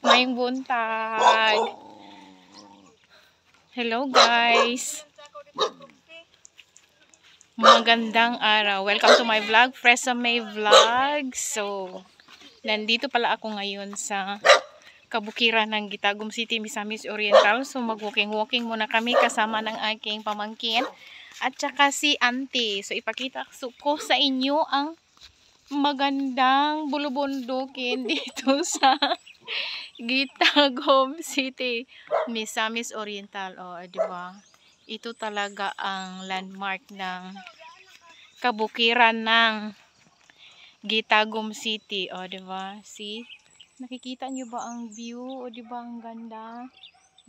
Ngayong buntag. Hello guys. Magandang araw. Welcome to my vlog, Fresa May Vlog. So, nandito pala ako ngayon sa kabukiran ng Gitagum City, Misamis Oriental. So, mag-walking-walking muna kami kasama ng aking pamangkin at saka si auntie. So, ipakita ko sa inyo ang magandang bulubundukin dito sa Gitagum City, Misamis Oriental. O, diba? Ito talaga ang landmark ng kabukiran ng Gitagum City. O, diba? See? Nakikita nyo ba ang view? O, diba ang ganda?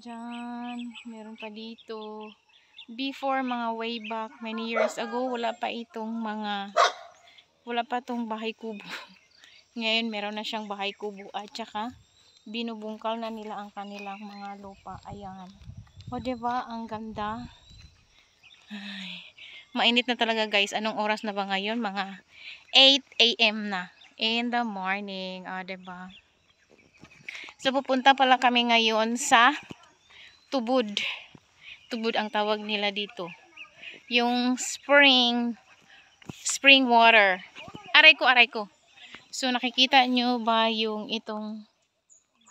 Diyan. Meron pa dito. Before, mga way back, many years ago, wala pa itong bahay kubo. Ngayon, meron na siyang bahay kubo. At saka, binubungkal na nila ang kanilang mga lupa. Ayan. O, diba? Ang ganda. Ay, mainit na talaga guys. Anong oras na ba ngayon? Mga 8 AM na. In the morning. O, diba? So, pupunta pala kami ngayon sa Tubod. Tubod ang tawag nila dito. Yung spring water. Aray ko. So, nakikita nyo ba yung itong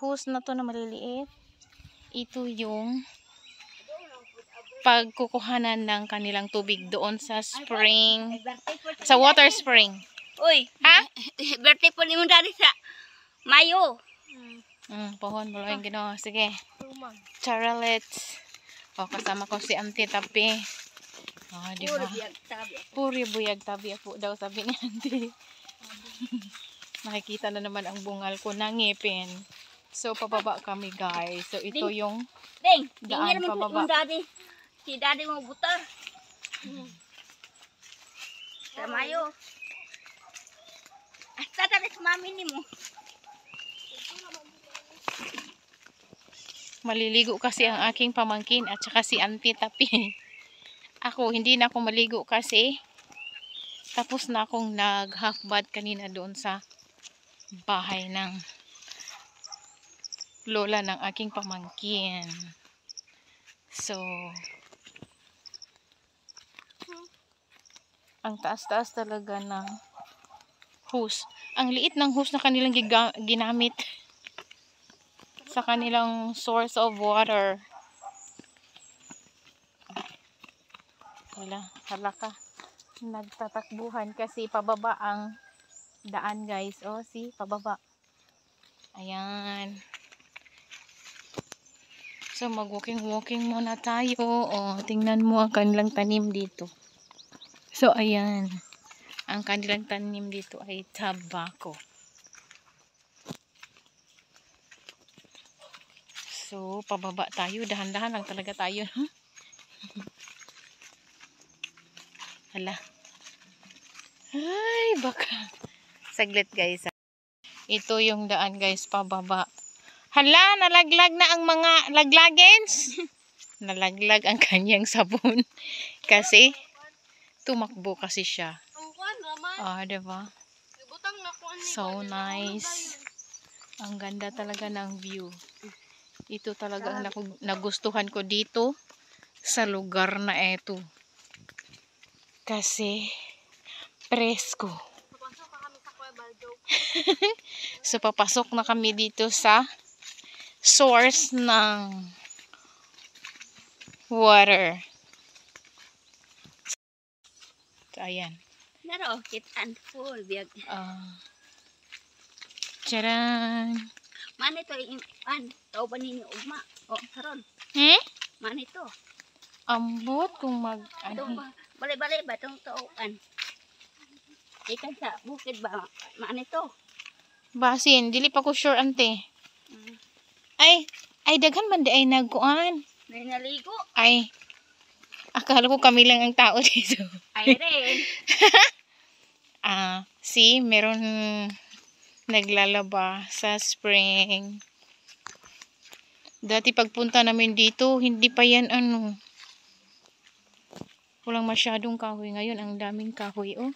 hose na to na maliliit? Ito yung pagkukuhanan ng kanilang tubig doon sa spring, sa water spring. Uy, ha? birthday po ni mo dari sa Mayo. Pohon, buloy gino. Sige. Charolets. O, kasama ko si Auntie Tapi. O, diba? Puri buyag tabi po daw, sabi ni Auntie. Nakikita na naman ang bungal ko na ngipin. So, pababa kami guys. So, ito yung daan pababa. Si daddy mo butar. Sa Mayo. Asta tabi sa mami ni mo. Maliligo kasi ang aking pamangkin at saka si Auntie Tapi. Ako, hindi na ako maligo kasi tapos na akong nag-half bath kanina doon sa bahay ng lola ng aking pamangkin. So, ang taas-taas talaga ng hose. Ang liit ng hose na kanilang ginamit sa kanilang source of water. Hala ka. Nagtatakbuhan kasi pababa ang daan guys. O, see, pababa. Ayan. So, mag-walking muna tayo. O, tingnan mo ang kanilang tanim dito. So, ayan. Ang kanilang tanim dito ay tabako. So, pababa tayo. Dahan-dahan lang talaga tayo. Hala. Ay, baka. Saglit guys. Ito yung daan guys, pababa. Hala, nalaglag na ang mga laglagens. Nalaglag ang kanyang sabon. Kasi, tumakbo kasi siya. Diba? So nice. Ang ganda talaga ng view. Ito talaga ang nagustuhan ko dito sa lugar na ito. Kasi presko. So papasok na kami dito sa source ng water. So, ayan. Naro, kit and full biag. Charan. Man ito tao ba ninyo ugma? O, karon. Man ito. Ambot kung Bali-bali ba itong tauan? Ikan sa bukid ba? Man ito. Basin, dili pa ko sure ante. Ay daghan man di ay nagkuan. May naligo. Ay, akala ko kami lang ang tao dito. Ay rin. See, meron naglalaba sa spring. Dati pagpunta namin dito, hindi pa yan walang masyadong kahoy. Ngayon, ang daming kahoy, oh.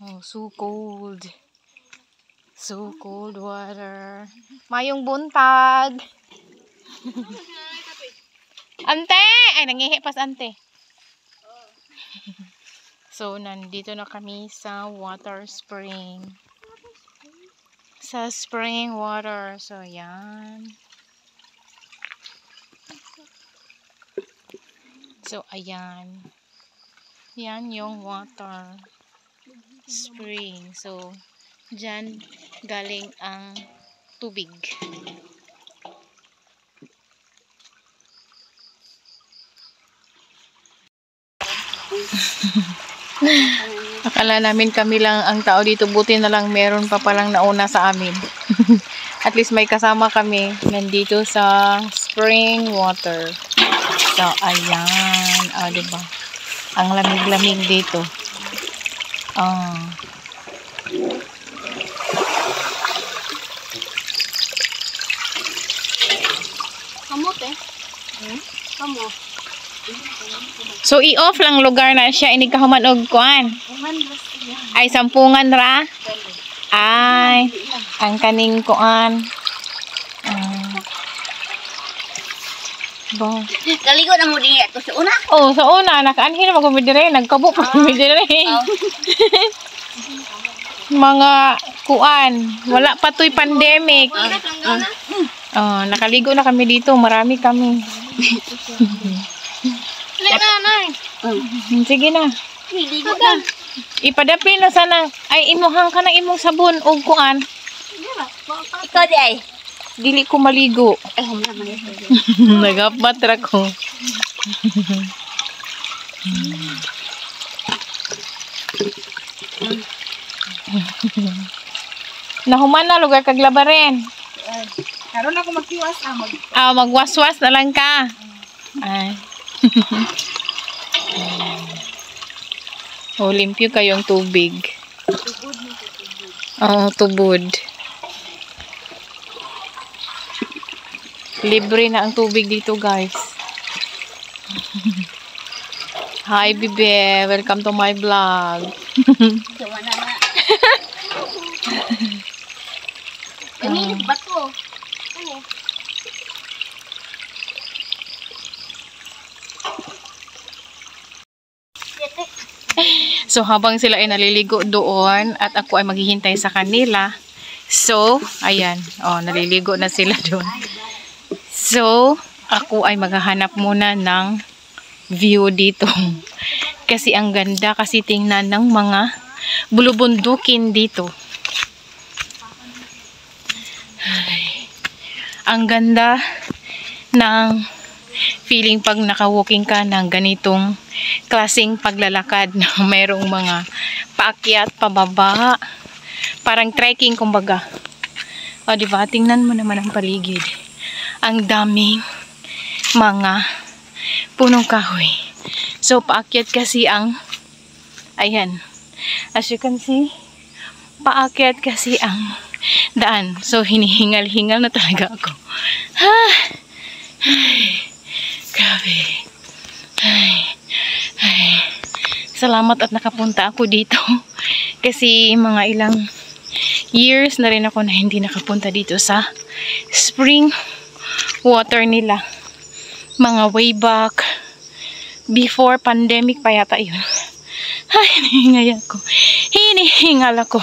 Oh, so cold. So cold water. Mayong buntag. Ante! Ay, nangihi pas ante. So, nandito na kami sa water spring. Sa spring water. So, yan. So, ayan. Yan yung water spring. So, dyan galing ang tubig. Akala namin kami lang ang tao dito. Buti na lang meron pa palang nauna sa amin. At least may kasama kami nandito sa spring water. So, ayan. O, diba? Ang lamig-lamig dito. Kamot eh. Kamot. So, i-off lang lugar na siya. Inikahuman og kuan. Ay, sampungan ra. Ay, ang kaning kuan. Ba. Kaligo na mo din ito sa una. Oh, sa una, nakaanhin na mag-umid dire. Nagkabo pa umid dire. Mga kuan. Wala pa to'y pandemic. Oh, nakaligo na kami dito. Marami kami. Sige na. Ligo na. Ipadapin na sana. Ay, imuhang ka ng imong sabon o kuan. Ikaw di ay. Dili ko maligo. Ay, humla man ito. Nagapat ra ko. Nahuman na lugar kag labarin. Karon ako magsiwas Magwaswas na lang ka. Ay. Limpyo kayong tubig. Tubod. Libre na ang tubig dito, guys. Hi, Bibe. Welcome to my vlog. Sawa na nga. Kami, bato. So, habang sila ay naliligo doon at ako ay maghihintay sa kanila. So, ayan. Naliligo na sila doon. So, ako ay maghahanap muna ng view dito. Kasi ang ganda kasi tingnan ng mga bulubundukin dito. Ay, ang ganda ng feeling pag naka-walking ka ng ganitong klaseng paglalakad na mayroong mga paakyat, pababa. Parang trekking kumbaga. Diba? Tingnan mo naman ang paligid. Ang daming mga punong kahoy. So, paakyat kasi ang ayan. As you can see, paakyat kasi ang daan. So, hinihingal-hingal na talaga ako. Grabe. Salamat at nakapunta ako dito. Kasi mga ilang years na rin ako na hindi nakapunta dito sa spring water nila. Mga way back before pandemic pa yata yun. Hinihingal ako.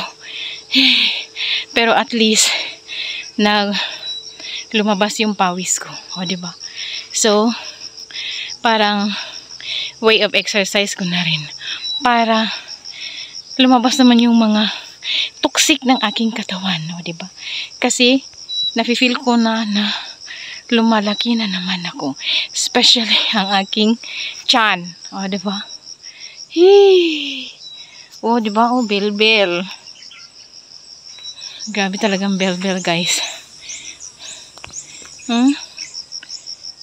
Pero at least lumabas yung pawis ko. Diba? So, parang way of exercise ko na rin. Para lumabas naman yung mga toxic ng aking katawan. Diba? Kasi, nafe-feel ko na lumalaki na naman ako. Especially ang aking tiyan. Diba? Diba? Bel-bel. Grabe talagang bel-bel, guys.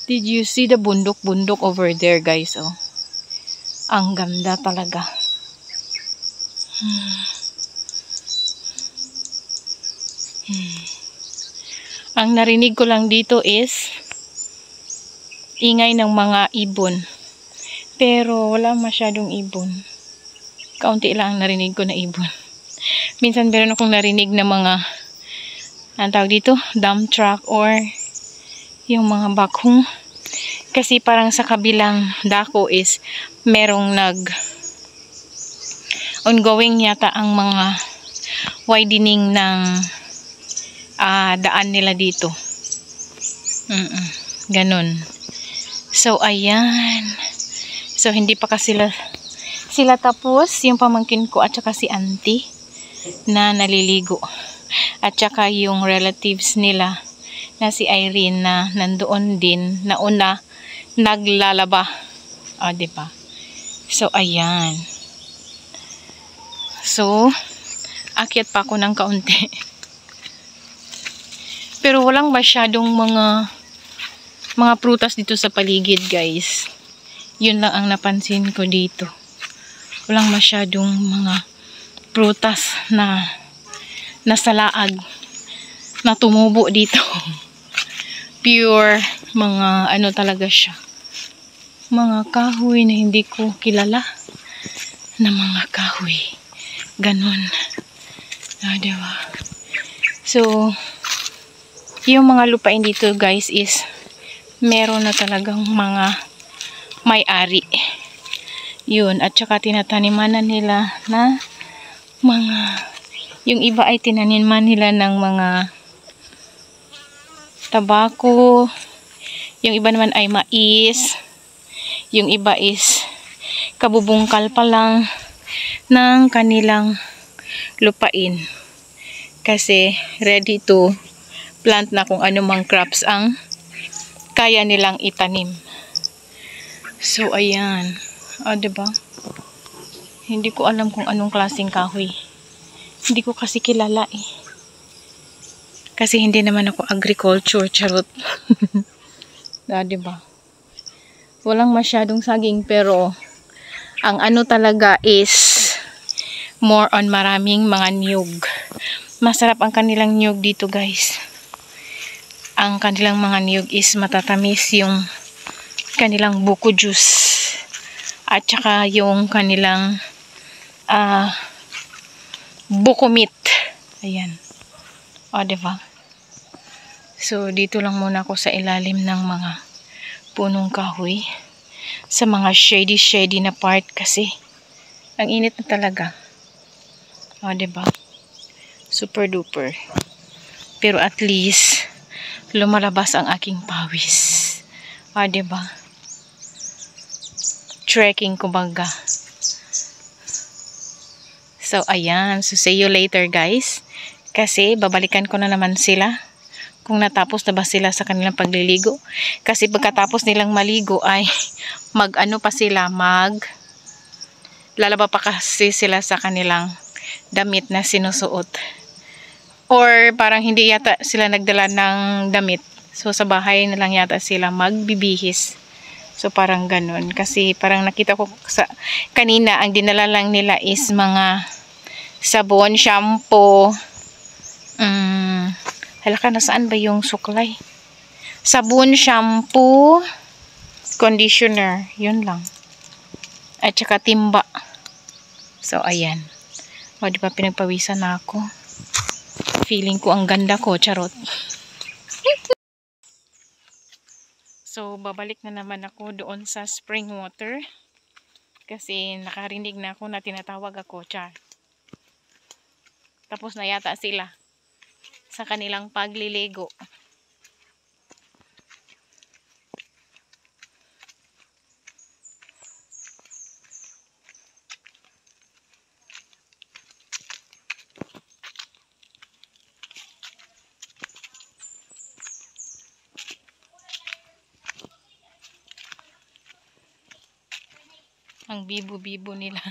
Did you see the bundok-bundok over there, guys? Ang ganda talaga. Ang narinig ko lang dito is ingay ng mga ibon. Pero wala masyadong ibon. Kaunti lang ang narinig ko na ibon. Minsan meron akong narinig na mga ang tawag dito, dump truck or yung mga backhoe. Kasi parang sa kabilang dako is merong ongoing yata ang mga widening ng daan nila dito. Ganun. So, ayan. So, hindi pa kasi sila tapos, yung pamangkin ko at saka si auntie na naliligo. At saka yung relatives nila na si Irene na nandoon din na una naglalaba. Diba? So, ayan. So, akyat pa ako ng kaunti. Pero walang masyadong mga prutas dito sa paligid, guys. Yun lang ang napansin ko dito. Walang masyadong mga prutas na nasalaag na tumubo dito. Pure mga ano talaga siya. Mga kahoy na hindi ko kilala na mga kahoy. Ganon. Diba? So, yung mga lupain dito, guys, is meron na talagang mga may-ari. Yun. At saka tinataniman na nila na yung iba ay tinaniman nila ng mga tabako. Yung iba naman ay mais. Yung iba is kabubungkal pa lang ng kanilang lupain. Kasi ready to plant na kung anumang crops ang kaya nilang itanim. So, ayan. Diba? Hindi ko alam kung anong klaseng kahoy. Hindi ko kasi kilala eh. Kasi hindi naman ako agriculture, charot. Diba? Walang masyadong saging pero ang ano talaga is more on maraming mga niyog. Masarap ang kanilang niyog dito, guys. Ang kanilang mga niyog is matatamis, yung kanilang buko juice. At saka yung kanilang buko meat. Ayan. Diba? So, dito lang muna ako sa ilalim ng mga punong kahoy. Sa mga shady na part kasi ang init na talaga. Diba? Super duper. Pero at least lumalabas ang aking pawis. Diba? Trekking kumbaga. So, ayan. So, see you later, guys. Kasi, babalikan ko na naman sila. Kung natapos na ba sila sa kanilang pagliligo. Kasi, pagkatapos nilang maligo ay mag-ano pa sila, lalaba pa kasi sila sa kanilang damit na sinusuot. Or, parang hindi yata sila nagdala ng damit. So, sa bahay na lang yata sila magbibihis. So, parang ganun. Kasi, parang nakita ko kanina, ang dinala lang nila is mga sabon, shampoo. Halaka, nasaan ba yung suklay? Sabon, shampoo, conditioner. Yun lang. At saka timba. So, ayan. Diba pinagpawisan na ako? Feeling ko ang ganda ko, charot. So, babalik na naman ako doon sa spring water. Kasi nakarinig na ako na tinatawag ako, char. Tapos na yata sila sa kanilang pagliligo. Ang bibo-bibo nila.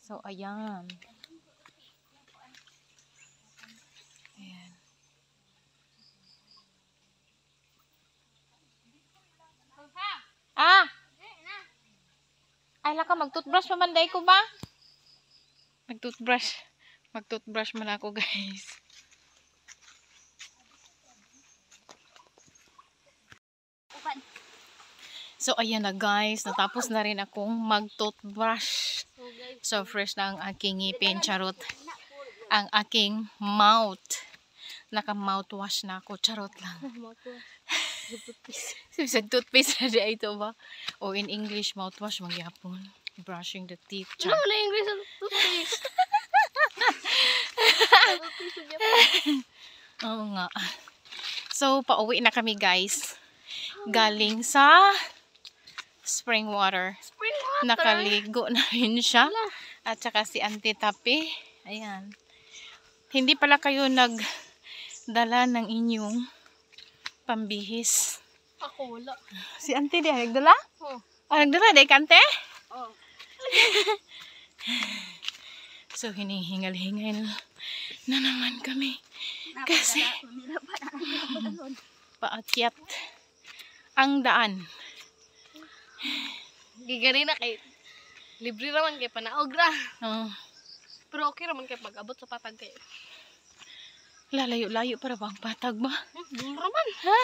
So, ayan. Ayan. Ay, laka, mag-toothbrush pamanday ko ba? Mag-toothbrush man ako, guys. So, ayan na, guys. Natapos na rin akong mag-toothbrush. So fresh na ang aking ngipin, charot. Ang aking mouth. Naka-mouthwash na ako, charot lang. Sa toothpaste na di ito ba? O in English, mouthwash magyapon. Brushing the teeth. Ano na English ang toothpaste? Oo nga. So, pauwi na kami guys. Galing sa spring water. Spring water. Nakaligo na rin siya. At saka si Auntie Tapi. Ayan. Hindi pala kayo nagdala ng inyong pambihis. Ako wala. Si Auntie di nagdala? Oh. Nagdala di kante? Oh. So, hinihingal-hingal na naman kami. Kasi, paakyat ang daan. Gigari na kay libre naman kay panaog ra. Oh, Pero okay naman kay pag-abot sa patag kayo. lalayo-layo para bang patag ba? Duro naman. Ha?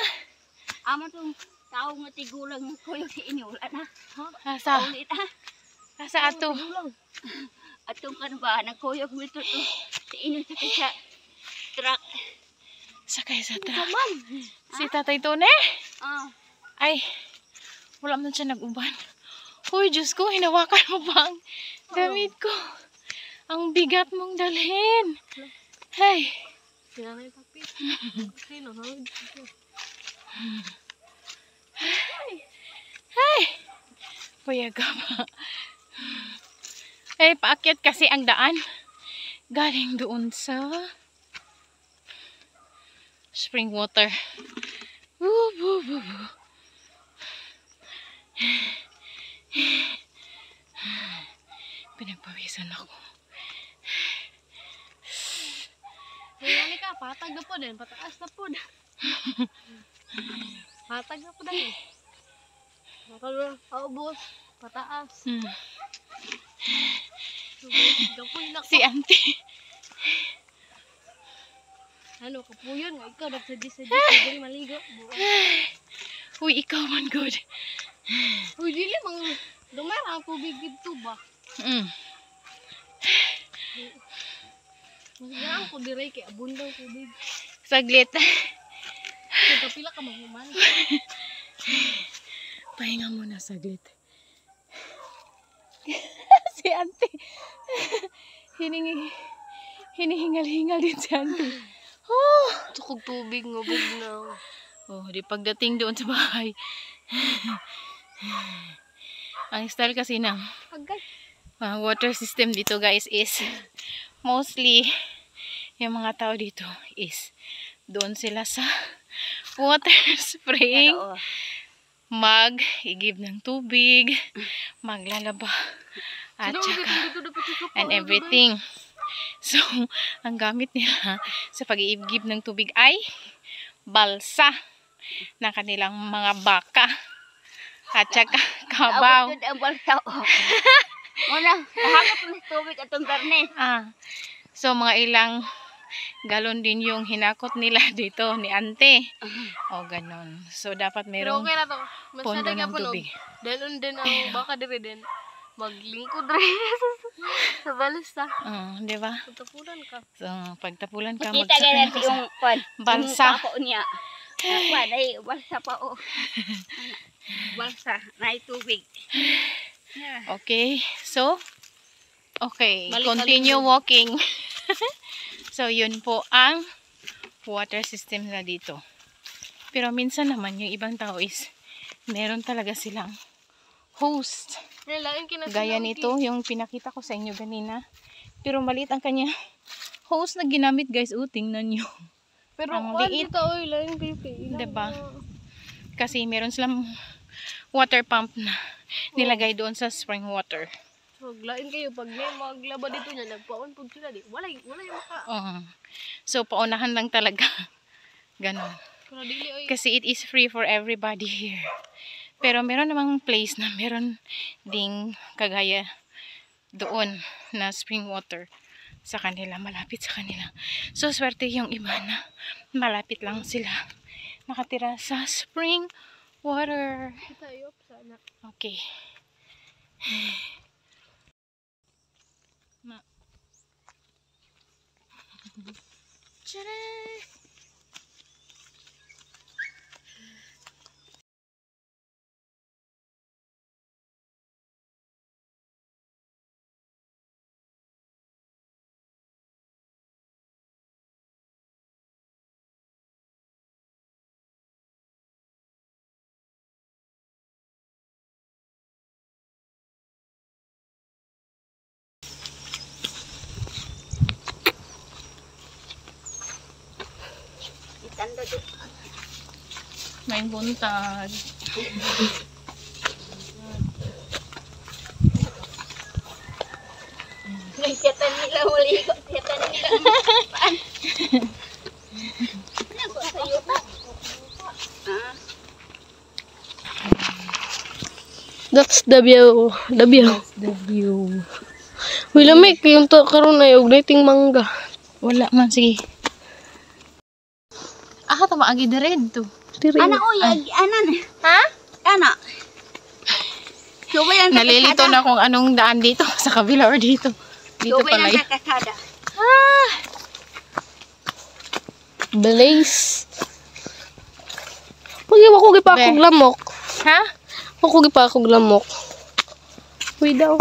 Amo tong tao nga tigulang ko yung si inyo wala na. Asa? Ulit ha. Asa ato? Atong kan ba nagkuyog mo ito to. Si inyo sa truck. Sakay sa truck. Naman. Si Tatay Tone? Ah. Ay, wala man siya nag-uban. Uy, Diyos ko, hinawakan mo ba ang damit ko? Ang bigat mong dalhin. Hey. Sinanay papi. Sino ha? Hey. Puyaga ba? Eh, paakyat kasi ang daan. Galing doon sa spring water. Woo, woo, woo, woo. Pinagpawisan ako. Hayani ka, patag na po din. Pataas na po. Patag na po din. Paubos. Pataas. Gapoy na ko. Si Auntie. Ano, kapuyon nga. Ikaw, nagsadis-sadis. Hindi maligo. Uy, ikaw man good. Uy, dili mang dumara ang tubig dito ba? Masayang ko diray kay abundang tubig. Saglit. Kaya kapila ka maghuman. Pahinga muna saglit. Si Auntie. Hinihingal-hingal din si Auntie. Oh, Tukog tubig nga bugnaw. oh, di pagdating doon sa bahay. Ang style kasi ng Agay. water system dito guys is mostly yung mga tao dito is doon sila sa water spring mag-igib ng tubig, maglalaba at saka and everything. So, ang gamit nila sa pag-iigib ng tubig ay balsa ng kanilang mga baka at saka kabaw. Abot ang balsa. Una, nahakot ng tubig atong garne. So, mga ilang galon din yung hinakot nila dito ni Ante. O, ganon. So, dapat Pero merong okay na to. pondo Masada ng ka po tubig. Dalon din ang baka diri din. Maglingkod rin sa balsa. Di ba? Tapulan ka. So, pagtapulan ka, Kita ganyan yung pan. balsa. Yung pako niya. Nakwa, dahil balsa pa o. Balsa, na tubig. Okay. So, okay. Balik Continue kalungkod. walking. So, yun po ang water system na dito. Pero minsan naman, yung ibang tao is meron talaga silang host. Gaya nito, yung pinakita ko sa inyo kanina. Pero maliit ang kanya hose na ginamit guys. Tingnan nyo. Pero ang liit. dito, oy, laing pipi. Diba? Kasi meron silang water pump na nilagay doon sa spring water. Maglain kayo pag may maglaba dito niya, nagpaon po sila di. Wala yung maka. So, paunahan lang talaga. Ganon. Pero dili, oy. Kasi it is free for everybody here. Pero meron namang place na meron ding kagaya doon na spring water sa kanila, malapit sa kanila. So, swerte yung iba na malapit lang sila nakatira sa spring water. Kita yop sana. Okay. maing buntag. Siyatan nila maligo. Siyatan nila. Paan? Ako sa iyo pa. That's the view. The view. That's the view. Uy, lamig. Yung karon na yung dating mangga. Wala man, sige. Aha, tama agi red to. Diri. Anak ko, anan. Ha? Anak. Subay ang Nalilito na kung anong daan dito. Sa kabila or dito. Dito Subay pala ang yun. kakasada. Ah! Blaze. Pag-iwa ko gipa Be. akong lamok. Ha? Ako gipa akong lamok. Uy daw.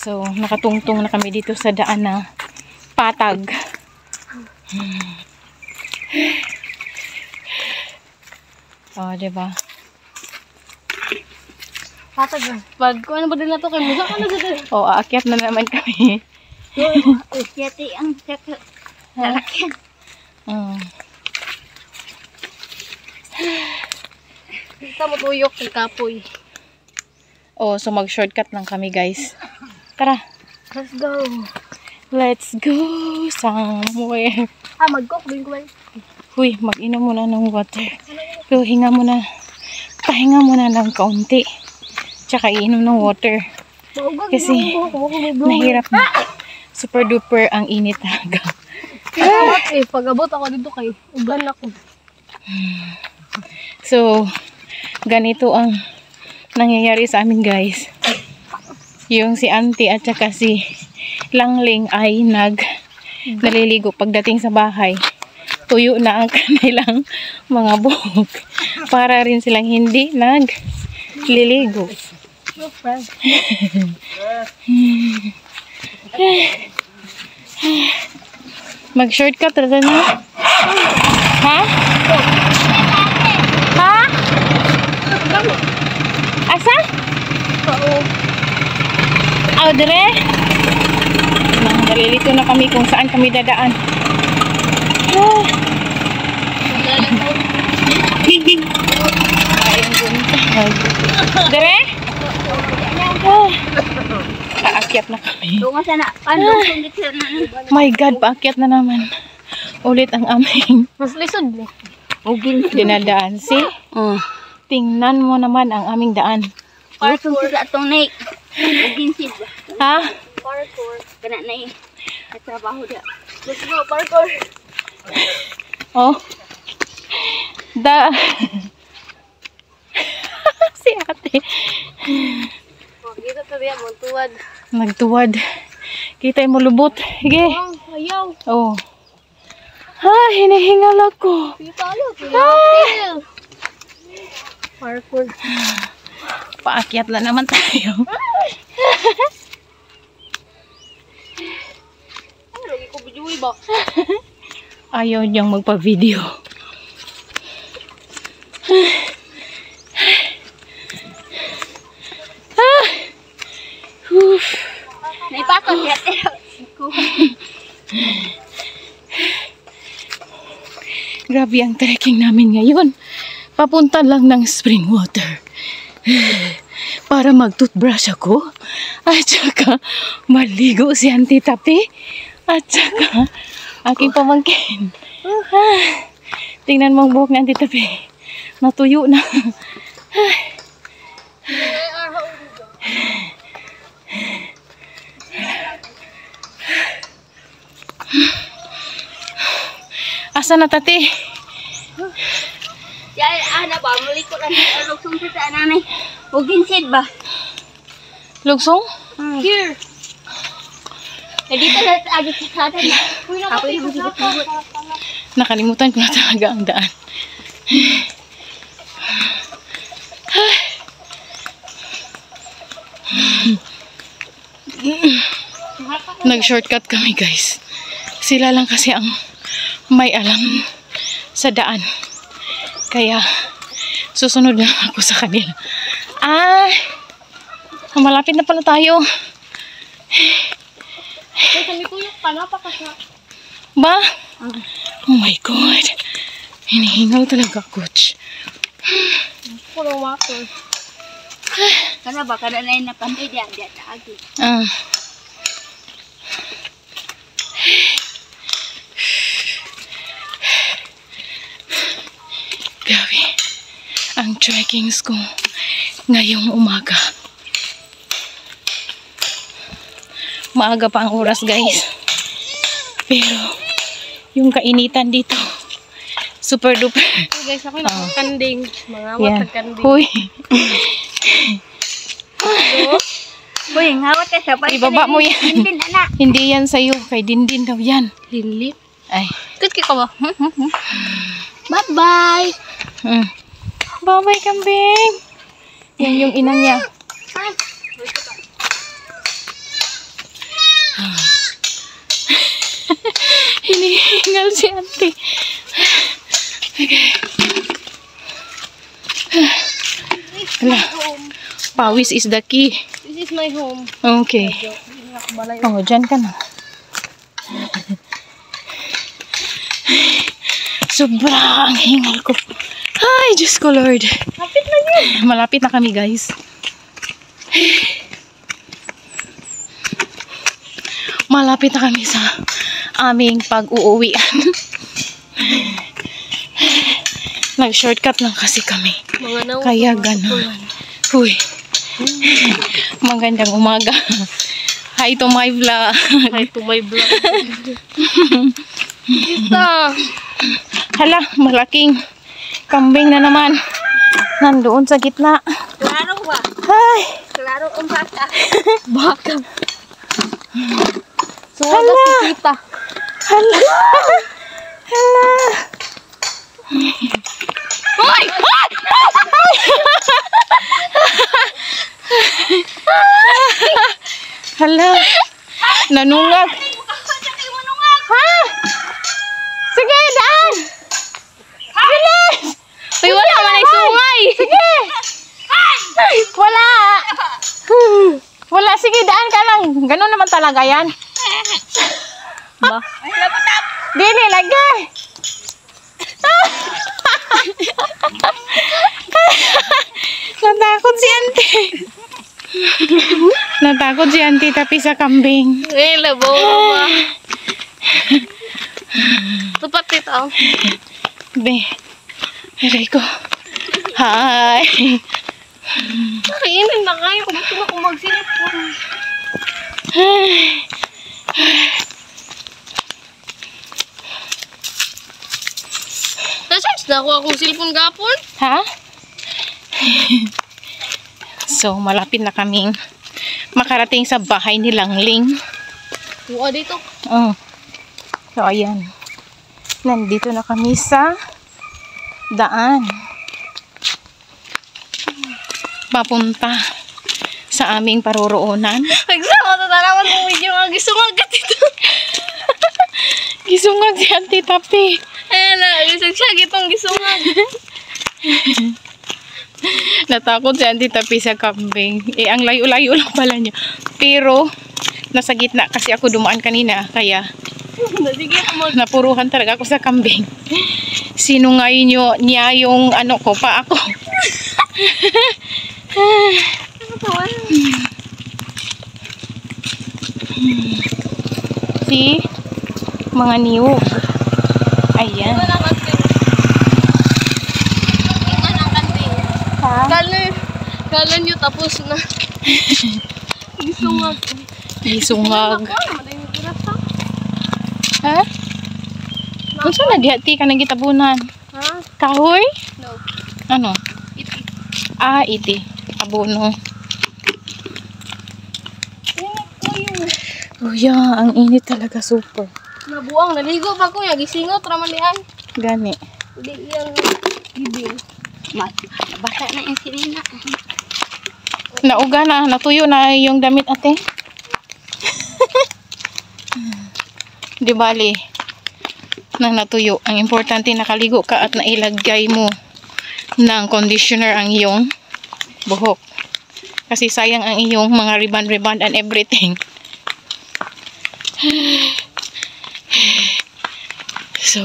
So, nakatungtong na kami dito sa daan na patag. Oh, diba? Patag na. Pag kung ano ba din na to kay Musa ka na dito. Oh, aakyat na naman kami. Siyati ang salakyan. Mm. Kita mo tuyok kay Kapoy. Oh, so mag-shortcut lang kami, guys. Tara. Let's go. Let's go somewhere. Mag-cook din ko ba? Huy, mag-inom muna ng water. Pero hinga muna. Pahinga muna ng kaunti. Tsaka iinom ng water. Kasi nahirap na. Super duper ang init talaga. Pag-abot ako dito kay ugan ako. So, ganito ang nangyayari sa amin, guys. Yung si auntie at saka si Langling ay naliligo pagdating sa bahay. Tuyo na ang kanilang mga buhok para rin silang hindi nagliligo. Mag-shortcut rin na. Ha? Ha? Asa? Oh, dire? Nalilito na kami kung saan kami dadaan. Ayun buntag. Dire? Paakyat na kami. Tunga sana. Ano kung dito na. My God, paakyat na naman. Ulit ang aming Mas lisod ni. dinadaan. See? Tingnan mo naman ang aming daan. Parkour sa atong naik. Ginsid ba? Ha? Parkour. Kana na eh. At trabaho da. Let's go, parkour. Oh. Si ate. Dito tabi mo tuwad. Nagtuwad. Kita mo lubot. Sige. Ayaw. Oh. Ah, hinihingal ako. Pitalo. Parkour. Paakyat na naman tayo. Ano lagi ko video ba? Ayaw niyang magpa-video. Naipakot ya. Grabe ang trekking namin ngayon. Papunta lang ng spring water. Para mag-toothbrush ako. At saka maligo si Auntie Tapi. At saka aking pamangkin. Tingnan mo ang buhok ni Auntie Tapi. Natuyo na. Asa na tati? Ya, ana ba? Malikot ang lugsong sa nanay. O ginsid ba? Lugsong? Here. Eh, dito na sa agit sa atin. Ako yung higit-higit. Nakalimutan ko na talaga ang daan. Nag-shortcut kami, guys. Sila lang kasi ang may alam sa daan. Kaya susunod lang ako sa kanila. Ay! Malapit na pala tayo. Kaya kami ko yung panapakasa. Ba? Oh my God. Hinihingal talaga, coach. Pulang water. Kana ba kana na napantay dia agi. Grabe. Ang trekkings ko ngayong umaga. Maaga pa ang oras, guys. Pero yung kainitan dito super duper. So guys, ako yung nakakanding. Mga Yan. matagkanding. Huy. Uy, ngawat ka sa Ibaba mo yan. Hindi na. Hindi yan sa'yo. Kay Dindin daw yan. Lilit. Ay. Good ka ba? Bye-bye. Bye-bye, kambing. Yan yung ina niya. Hinihingal si auntie. Okay. Hala. Pawis is the key. This is my home. Okay. Oh, dyan ka na. Sobrang hingal ko. Ay, Diyos ko, Lord. Kapit na yun. Malapit na kami, guys. Malapit na kami sa aming pag-uuwian. Nag-shortcut lang kasi kami. Mga Kaya gano'n. Uy. Magandang umaga. Hi to my vlog. Hi to my vlog. Kita. Hala, malaking kambing na naman. Nandoon sa gitna. Klaro ba? Ay. Klaro ang bata. Baka. Hala. Si Tita. Hala. Hala. Hoy! Hala. Nanungag. Ha? Sige, daan. Bilis. Uy, wala man ay sungay. Sige. Wala. Wala. Sige, daan ka lang. Ganun naman talaga yan. Ba? Dili, lagi. Natakot si auntie. Natakot si auntie tapi sa kambing. Eh, labo ba? Tupat ito. Be. Aray ko. Hi. Kainin na kayo. Gusto na kung magsilip po. Na-charge na ako akong cellphone gapon. Ha? So, malapit na kaming makarating sa bahay ni Langling. Buka dito. Oh. So, ayan. Nandito na kami sa daan. Papunta sa aming paroroonan. Nagsama na talaman mo video nga gisungagat ito. Gisungag si Auntie Tapi. Ayan na, gisag siya gitong gisungag. Natakot si Auntie Tapi sa kambing. Eh, ang layo-layo lang pala niya. Pero, nasa gitna kasi ako dumaan kanina. Kaya, Sige, napuruhan talaga ako sa kambing. Sinungay niya yung ano ko, pa ako. Si mga niyog. Ayan. Ha? Kala nyo tapos na. Gisungag. Isungag. Ako naman yung iras ha. Ha? Unsa na dihati ka nang gitabunan? Ha? Kahoy? No. Ano? Iti. Ah, iti. Abono. Oh yeah, ang init talaga super. Nabuang, naligo pa ko. Gisingot, ramalian. Gani. Hindi yung gibing. Bata na yung sinina. Nauga na, natuyo na yung damit ate. Di bali. Nang natuyo. Ang importante nakaligo ka at nailagay mo ng conditioner ang iyong buhok. Kasi sayang ang iyong mga ribbon and everything. So,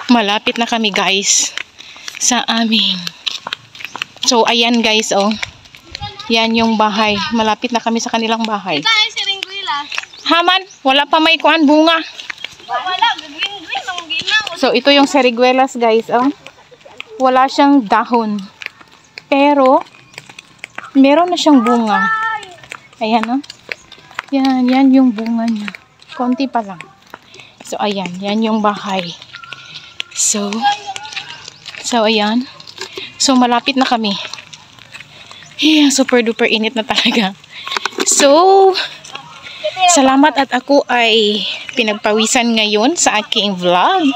malapit na kami guys sa amin. So, ayan guys, oh. Yan yung bahay. Malapit na kami sa kanilang bahay. Tayo si Ringguila. Haman, wala pa may kuan bunga. Wala, gagawin ang ginaw. So, ito yung seriguelas guys, oh. Wala siyang dahon. Pero, meron na siyang bunga. Ayan, oh. Yan yung bunga niya. Konti pa lang. So, ayan. Yan yung bahay. So, ayan. So, malapit na kami. Super duper init na talaga. So, salamat at ako ay pinagpawisan ngayon sa aking vlog.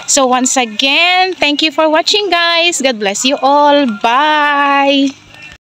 So, once again, thank you for watching guys. God bless you all. Bye!